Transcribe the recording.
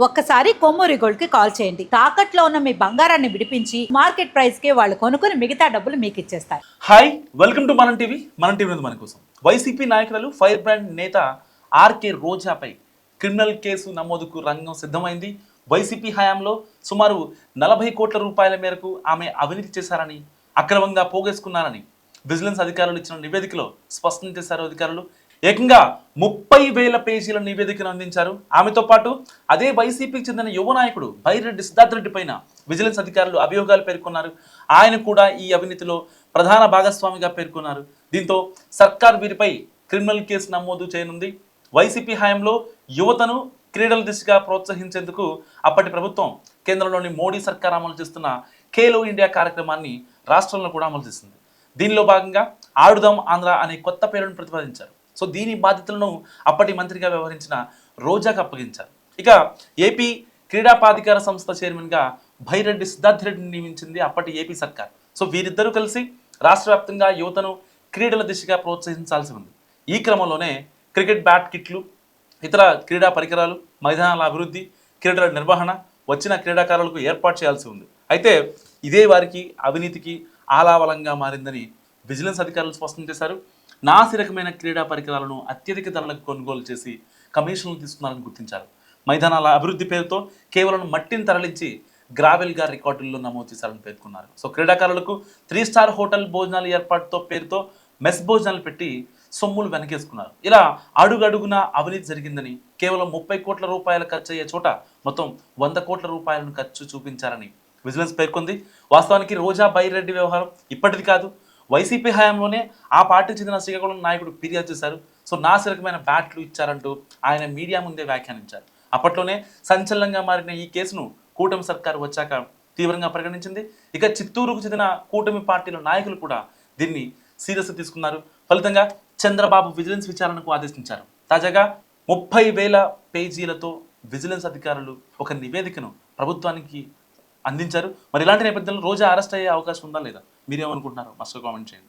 ఒక్కసారి కొమ్మూరి గోల్డ్ కి కాల్ చేయండి. తాకట్లో ఉన్న మీ బంగారాన్ని విడిపించి మార్కెట్ ప్రైస్ కి వాళ్ళు కొనుక్కుని మిగతా డబ్బులు మీకు ఇచ్చేస్తారు. హాయ్, వెల్కమ్ టు మనం టీవీ. మనం టీవీ మన కోసం వైసీపీ నాయకులు ఫైర్ బ్రాండ్ నేత ఆర్కే రోజాపై క్రిమినల్ కేసు నమోదుకు రంగం సిద్ధమైంది. వైసీపీ హయాంలో సుమారు 40 కోట్ల రూపాయల మేరకు ఆమె అవినీతి చేశారని, అక్రమంగా పోగేసుకున్నారని విజిలెన్స్ అధికారులు ఇచ్చిన నివేదికలో స్పష్టం చేశారు. అధికారులు ఏకంగా 30,000 పేజీల నివేదికను అందించారు. ఆమెతో పాటు అదే వైసీపీకి చెందిన యువ నాయకుడు బైరెడ్డి సిద్ధార్థ రెడ్డి పైన విజిలెన్స్ అధికారులు అభియోగాలు పేర్కొన్నారు. ఆయన కూడా ఈ అవినీతిలో ప్రధాన భాగస్వామిగా పేర్కొన్నారు. దీంతో సర్కార్ వీరిపై క్రిమినల్ కేసు నమోదు చేయనుంది. వైసీపీ హయాంలో యువతను క్రీడల దిశగా ప్రోత్సహించేందుకు అప్పటి ప్రభుత్వం కేంద్రంలోని మోడీ సర్కార్ అమలు చేస్తున్న ఖేలో ఇండియా కార్యక్రమాన్ని రాష్ట్రంలో కూడా అమలు చేస్తుంది. దీనిలో భాగంగా ఆడుదాం ఆంధ్ర అనే కొత్త పేరును ప్రతిపాదించారు. సో దీని బాధ్యతలను అప్పటి మంత్రిగా వ్యవహరించిన రోజాకు అప్పగించారు. ఇక ఏపీ క్రీడా ప్రాధికార సంస్థ చైర్మన్గా బైరెడ్డి సిద్ధార్థ రెడ్డిని నియమించింది అప్పటి ఏపీ సర్కార్. సో వీరిద్దరూ కలిసి రాష్ట్ర వ్యాప్తంగా యువతను క్రీడల దిశగా ప్రోత్సహించాల్సి ఉంది. ఈ క్రమంలోనే క్రికెట్ బ్యాట్ కిట్లు, ఇతర క్రీడా పరికరాలు, మైదానాల అభివృద్ధి, క్రీడల నిర్వహణ వచ్చిన క్రీడాకారులకు ఏర్పాటు చేయాల్సి ఉంది. అయితే ఇదే వారికి అవినీతికి ఆలావలంగా మారిందని విజిలెన్స్ అధికారులు స్పష్టం చేశారు. నాసిరకమైన క్రీడా పరికరాలను అత్యధిక ధరలకు కొనుగోలు చేసి కమిషన్లు తీసుకున్నారని గుర్తించారు. మైదానాల అభివృద్ధి పేరుతో కేవలం మట్టిని తరలించి గ్రావెల్గా రికార్డుల్లో నమోదు చేశారని పేర్కొన్నారు. సో క్రీడాకారులకు 3 స్టార్ హోటల్ భోజనాల ఏర్పాటుతో పేరుతో మెస్ భోజనాలు పెట్టి సొమ్ములు వెనకేసుకున్నారు. ఇలా అడుగడుగున అవినీతి జరిగిందని, కేవలం 30 కోట్ల రూపాయలు ఖర్చు అయ్యే చోట మొత్తం 100 కోట్ల రూపాయలను ఖర్చు చూపించారని విజిలెన్స్ పేర్కొంది. వాస్తవానికి రోజా బైరెడ్డి వ్యవహారం ఇప్పటిది కాదు. వైసీపీ హయాంలోనే ఆ పార్టీకి చెందిన శ్రీకాకుళం నాయకుడు ఫిర్యాదు చేశారు. సో నాసిరకమైన బ్యాట్లు ఇచ్చారంటూ ఆయన మీడియా ముందే వ్యాఖ్యానించారు. అప్పట్లోనే సంచలనంగా మారిన ఈ కేసును కూటమి సర్కారు వచ్చాక తీవ్రంగా పరిగణించింది. ఇక చిత్తూరుకు చెందిన కూటమి పార్టీల నాయకులు కూడా దీన్ని సీరియస్ తీసుకున్నారు. ఫలితంగా చంద్రబాబు విజిలెన్స్ విచారణకు ఆదేశించారు. తాజాగా 30,000 పేజీలతో విజిలెన్స్ అధికారులు ఒక నివేదికను ప్రభుత్వానికి అందించారు. మరి ఇలాంటి నేపథ్యంలో రోజా అరెస్ట్ అయ్యే అవకాశం ఉందా లేదా? మీరేమనుకుంటున్నారో మస్తు కామెంట్ చేయండి.